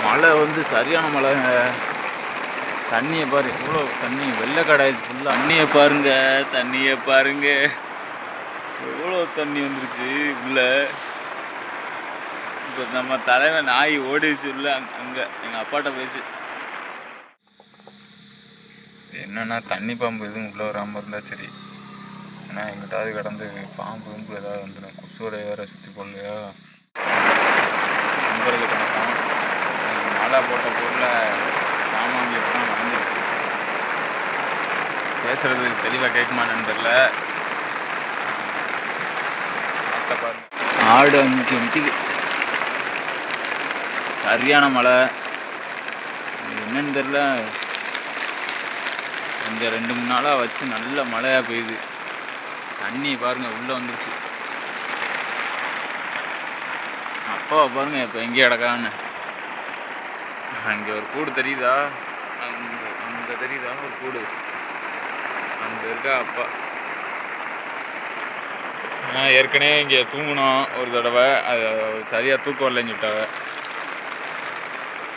மழை வந்து சரியான மழைங்க. தண்ணியை பாரு, எவ்வளோ தண்ணி, வெள்ளைக்கடாயிடுச்சு ஃபுல்லாக. தண்ணியை பாருங்க, தண்ணியை பாருங்க, எவ்வளோ தண்ணி வந்துருச்சு உள்ள. இப்போ நம்ம தலைவன் நாய் ஓடிச்சு உள்ள. அங்கே எங்கள் அப்பாட்ட போயிடுச்சு. என்னன்னா தண்ணி பாம்பு எதுவும் உள்ளே வராமல் இருந்தால் சரி. ஏன்னா எங்கிட்டாவது கிடந்து பாம்பு ஏதாவது வந்துடும். கொசுவோடைய வேறு சுற்றி போடலையா நம்புறது கணக்கான். மழை போட்ட பொருளில் சாமான் எப்படிலாம் நடந்துருச்சு. பேசுகிறது தெளிவாக கேட்குமான்னு தெரில. பாருங்க, ஆடு அங்கே நிற்கிது. சரியான மழை, என்னன்னு தெரில. இந்த 2-3 நாளாக வச்சு நல்ல மழையாக பெய்யுது. தண்ணி பாருங்கள் உள்ளே வந்துருச்சு. அப்பாவை பாருங்கள் இப்போ எங்கேயே கிடக்கான்னு. அங்கே ஒரு கூடு தெரியுதா? அங்கே தெரியுதா ஒரு கூடு? அங்கே இருக்கா அப்பா. ஏற்கனவே இங்கே தூங்கினோம் ஒரு தடவை, அது சரியாக தூக்கம் வரலைன்னு சொல்லிட்டாங்க.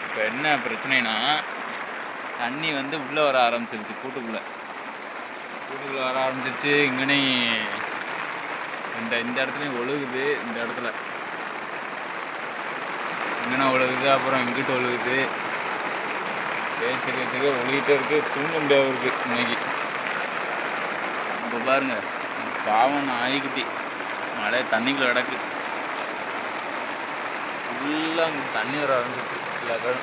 இப்போ என்ன பிரச்சனைனா தண்ணி வந்து உள்ளே வர ஆரம்பிச்சிருச்சு. கூட்டுக்குள்ளே வர ஆரம்பிச்சிருச்சு. இங்கனே இந்த இடத்துலையும் ஒழுகுது. இந்த இடத்துல இங்கேனா ஒழுகுது, அப்புறம் இங்கிட்ட ஒழுகுது. பேச்சுக்கிறதுக்கு ஒழுகிட்டே இருக்குது. தூங்க முடியாது இருக்குது இன்னைக்கு. இப்போ பாருங்க, பாவம் நாய்க்குட்டி மழை தண்ணிக்குள்ள கிடக்கு. ஃபுல்லாக தண்ணி வர ஆரம்பிச்சிருச்சு எல்லா கடை.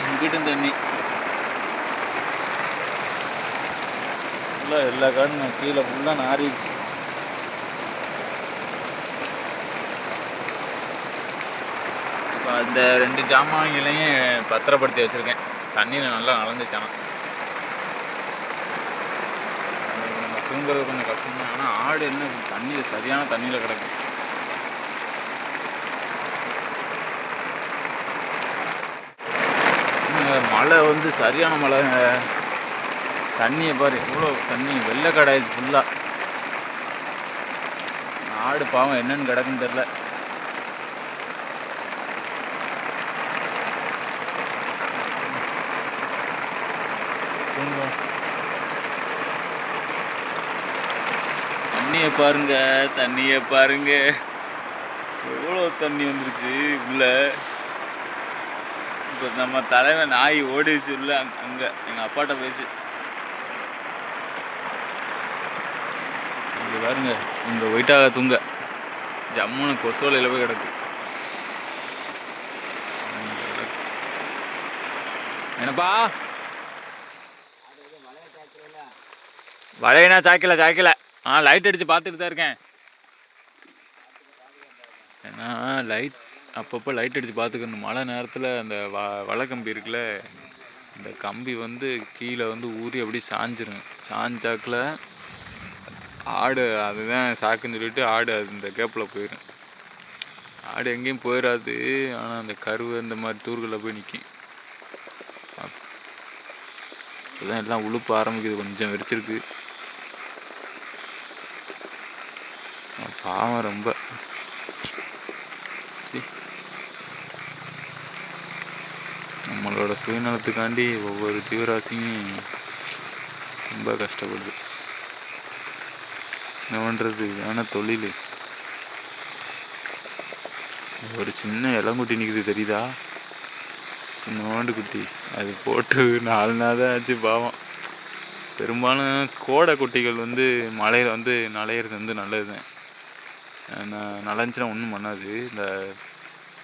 இங்கிட்டும் தண்ணி ஃபுல்லாக எல்லா காடும் கீழே ஃபுல்லாக நாரிடுச்சு. இப்போ அந்த 2 ஜாமான்களையும் பத்திரப்படுத்தி வச்சுருக்கேன். தண்ணியில் நல்லா நனைஞ்சிச்சானா. நம்ம தூங்குறது கொஞ்சம் கஷ்டம்தான். ஆனால் ஆடு என்ன தண்ணியில் சரியான தண்ணியில் கிடக்கு. மழை வந்து சரியான மழைங்க. தண்ணியை பாரு, எவ்வளோ தண்ணி, வெள்ளைக்கடாயிடுச்சு ஃபுல்லாக. ஆடு பாவம் என்னன்னு கிடக்குன்னு தெரில. தண்ணியை பாருங்க, தண்ணியை பாருங்க, எவ்வளோ தண்ணி வந்துருச்சு உள்ள. இப்போ நம்ம தலைவன் நாய் ஓடிச்சு உள்ள. அங்கே எங்கள் அப்பாட்ட போயிடுச்சு. இங்கே பாருங்க, இங்கே ஒயிட்டாக தூங்க ஜம்முன்னு கொசோலையில் போய் கிடக்கு. என்னப்பா வளையனா? சாய்க்கல. லைட் அடித்து பார்த்துட்டு தான் இருக்கேன். ஏன்னா அப்பப்போ லைட் அடித்து பார்த்துக்கணும். மழை நேரத்தில் அந்த வலை கம்பி இருக்குல்ல, இந்த கம்பி வந்து கீழே வந்து ஊறி அப்படி சாஞ்சிரும். சாஞ்சாக்கில் ஆடு, அதுதான் சாக்குன்னு சொல்லிட்டு ஆடு அது இந்த கேப்பில் போயிடும். ஆடு எங்கேயும் போயிடாது. ஆனால் அந்த கருவு இந்த மாதிரி தூர்களில் போய் நிற்கும். அதுதான் எல்லாம் உழுப்பு ஆரம்பிக்குது. கொஞ்சம் வெறிச்சிருக்கு. பாவம் ரொம்ப. நம்மளோட சுயநலத்துக்காண்டி ஒவ்வொரு ஜீவராசியும் ரொம்ப கஷ்டப்படுது. என்ன பண்ணுறது, ஏன்னா தொழில். ஒரு சின்ன இளங்குட்டி நிற்குது தெரியுதா? சின்னோண்டு குட்டி. அது போட்டு 4 நாள் தான் ஆச்சு பாவம். பெரும்பாலும் கோடை குட்டிகள் வந்து மழையில் வந்து நலையிறது வந்து நல்லது தான். நனைஞ்சினா ஒன்றும் பண்ணாது. இந்த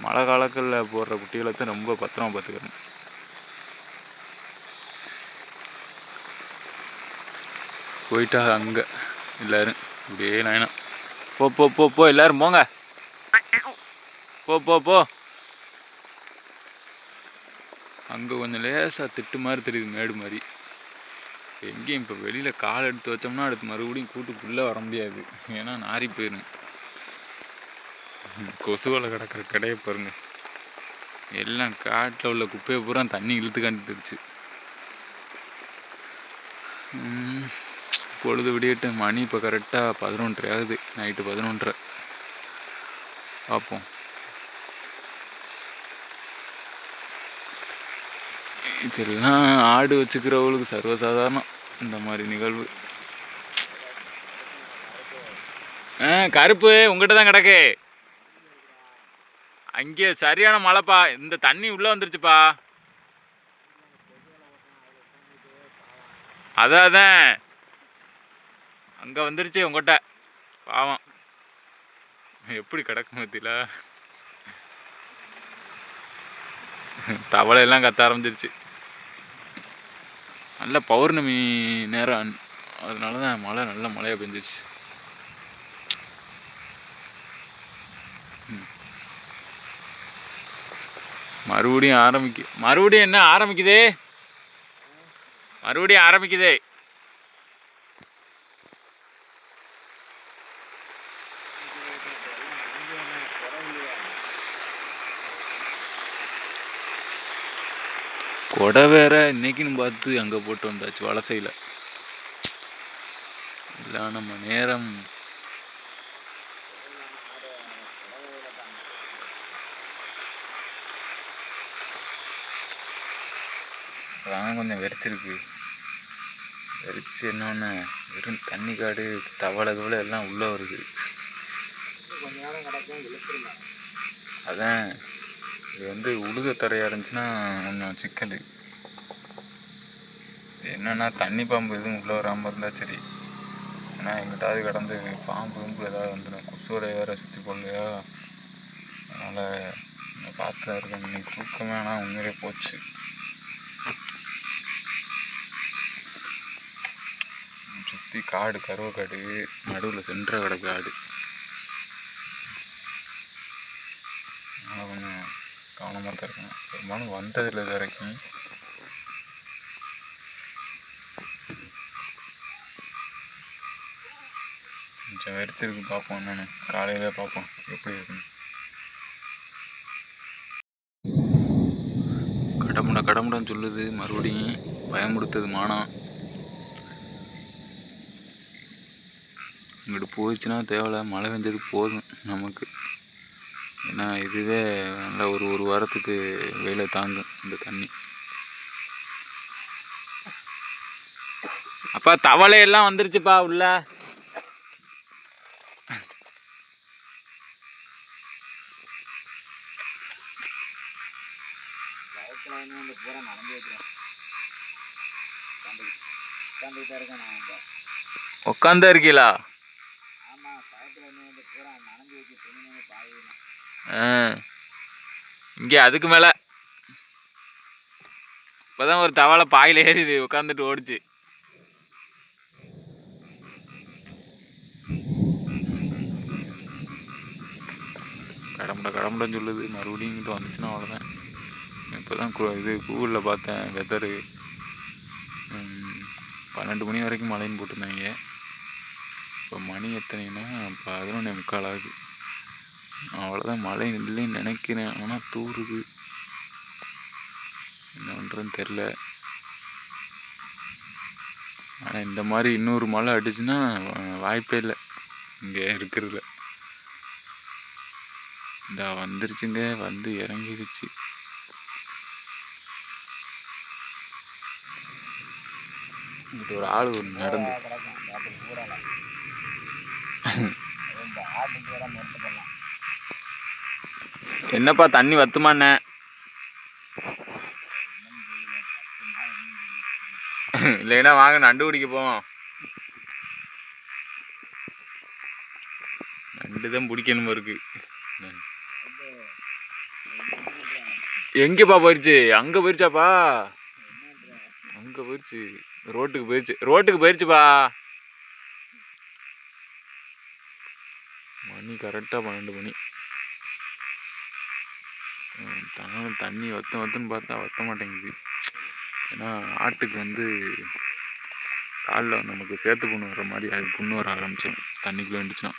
மழை காலங்களில் போடுற குட்டிகளை தான் ரொம்ப பத்திரமா பார்த்துக்கணும். போயிட்டா அங்கே எல்லோரும் இப்படியே நாயினா. போ எல்லோரும் போங்க. போ அங்கே கொஞ்சம் லேசாக திட்டு மாதிரி தெரியுது, மேடு மாதிரி. எங்கேயும் இப்போ வெளியில் கால் எடுத்து வச்சோம்னா அடுத்து மறுபடியும் கூட்டுக்குள்ளே வர முடியாது. ஏன்னா நாரி போயிடும். கொசுவலை கிடக்கிற கடையை பாருங்க, எல்லாம் காட்டில் உள்ள குப்பையை பூரா தண்ணி இழுத்து கண்டுடுச்சு. பொழுது விடியட்டு. மணி இப்போ கரெக்டாக 11:30 ஆகுது. நைட்டு 11:30. பார்ப்போம். இதெல்லாம் ஆடு வச்சுக்கிறவங்களுக்கு சர்வசாதாரணம் இந்த மாதிரி நிகழ்வு. கருப்பு உங்ககிட்ட தான் கிடக்கு. அங்கே சரியான மழைப்பா. இந்த தண்ணி உள்ளே வந்துருச்சுப்பா. அதான் அங்கே வந்துருச்சு உங்கள்கிட்ட. பாவம் எப்படி கிடக்கும் பத்தியில. தவளையெல்லாம் கத்த ஆரம்பிச்சிருச்சு. நல்ல பௌர்ணமி நேரம், அதனால தான் மழை நல்ல மழையாக பெஞ்சிச்சு. மறுபடியும் என்ன ஆரம்பிக்குதே. மறுபடியும் ஆரம்பிக்குதே. கொடை வேற இன்னைக்குன்னு பார்த்து அங்கே போட்டு வந்தாச்சு வலசையில். இல்லை நம்ம நேரம் அதான் கொஞ்சம் வெறிச்சிருக்கு. வெறிச்சு என்னொன்று வெறும் தண்ணி காடு தவளை எல்லாம் உள்ளே வருது. அதான் இது வந்து உழுத தரையாக இருந்துச்சுன்னா கொஞ்சம் சிக்கல். என்னென்னா தண்ணி பாம்பு எதுவும் உள்ளே வராமல் இருந்தால் சரி. ஏன்னா எங்கிட்டாவது கடந்து பாம்பு ஏதாவது வந்துடும். கொசுவலை வேறு சுற்றி கொள்ளையா. அதனால் பார்த்து தான் இருக்கேன். இன்னைக்கு தூக்கமே ஆனால் உண்மையிலே போச்சு. சுற்றி காடு, கருவக்காடு, நடுவில் சென்ற கிடக்கு காடு. அதனால் கொஞ்சம் கவனமாக தான் இருக்கணும். பெரும்பாலும் வந்ததில்லை இது வரைக்கும். கொஞ்சம் வெறிச்சிருக்கு. பார்ப்போம் என்னென்னு. காலையிலே பார்ப்போம் எப்படி இருக்குன்னு. கடமுடான்னு சொல்லுது. மறுபடியும் பயமுடுத்தது மானம். இங்கிட்டு போயிடுச்சுன்னா தேவையில்ல. மழை பெஞ்சது போதும் நமக்கு. ஏன்னா இதுவே நல்லா ஒரு வாரத்துக்கு வெயில தாங்கும் இந்த தண்ணி. அப்பா தவளையெல்லாம் வந்துருச்சுப்பா உள்ள. உக்காந்தா இருக்கீங்களா? இங்கே அதுக்கு மேலே இப்போதான் ஒரு தவளை பாயில் ஏறிது உட்காந்துட்டு ஓடிச்சு. கடமுடன்னு சொல்லுது. மறுபடியும் இங்கிட்ட வந்துச்சுன்னா அவ்வளோதான். இப்போ தான் இது கூகுளில் பார்த்தேன் வெதரு 12 மணி வரைக்கும் மழைன்னு போட்டிருந்தாங்க. இப்போ மணி எத்தனைன்னா 11:45 ஆகுது. அவ்வளோதான் மழை இல்லைன்னு நினைக்கிறேன். ஆனால் தூருது. என்ன பண்ணுறதுன்னு தெரில. ஆனால் இந்த மாதிரி இன்னொரு மழை அடிச்சுன்னா வாய்ப்பே இல்லை இங்கே இருக்கிறதுல. இந்த வந்துருச்சுங்க, வந்து இறங்கிடுச்சு. இங்கிட்ட ஒரு ஆள் நடந்து என்னப்பா தண்ணி வத்துமாண்ண? இல்லைன்னா வாங்க நண்டு பிடிக்க போவோம். நண்டு தான் பிடிக்கணும் இருக்கு. எங்கேப்பா போயிடுச்சு? அங்கே போயிடுச்சாப்பா? அங்கே போயிடுச்சு. ரோட்டுக்கு போயிடுச்சுப்பா. மணி கரெக்டாக 12 மணி. தண்ணி வத்துன்னு பார்த்தா வத்த மாட்டேங்குது. ஏன்னா ஆட்டுக்கு வந்து காலில் நமக்கு சேர்த்து புண்ணு வர மாதிரி அது புண்ணு வர ஆரம்பித்தோம் தண்ணிக்குள்ளே இருந்துச்சுன்னா.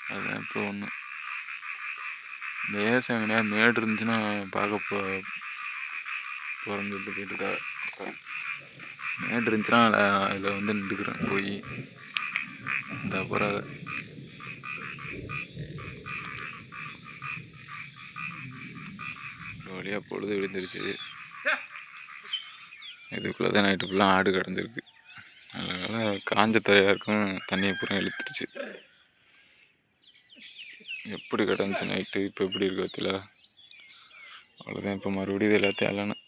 அதுதான் இப்போ ஒன்று லேசாக நேரம் மேடு இருந்துச்சுன்னா பார்க்க போகிறேன்னு சொல்லிட்டு போயிட்டுருக்கா. மேடு இருந்துச்சுன்னா அதில் வந்து நின்றுக்கிறேன் போய் இந்த போகிற வழியாக பொழுது விழுந்துருச்சு. இதுக்குள்ளே தான் நைட்டு ஃபுல்லாக ஆடு கிடந்திருக்கு. அதனால் காஞ்ச தரையாக இருக்கும், தண்ணியை பூரா இழுத்துருச்சு. எப்படி கிடந்துச்சு நைட்டு, இப்போ எப்படி இருக்கு பத்தில. அவ்வளோதான், இப்போ மறுபடியும் எல்லாத்தையும் அலணும்.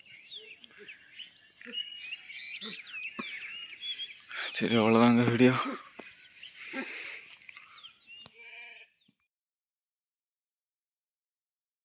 சரி, அவ்வளோதாங்க வீடியோ.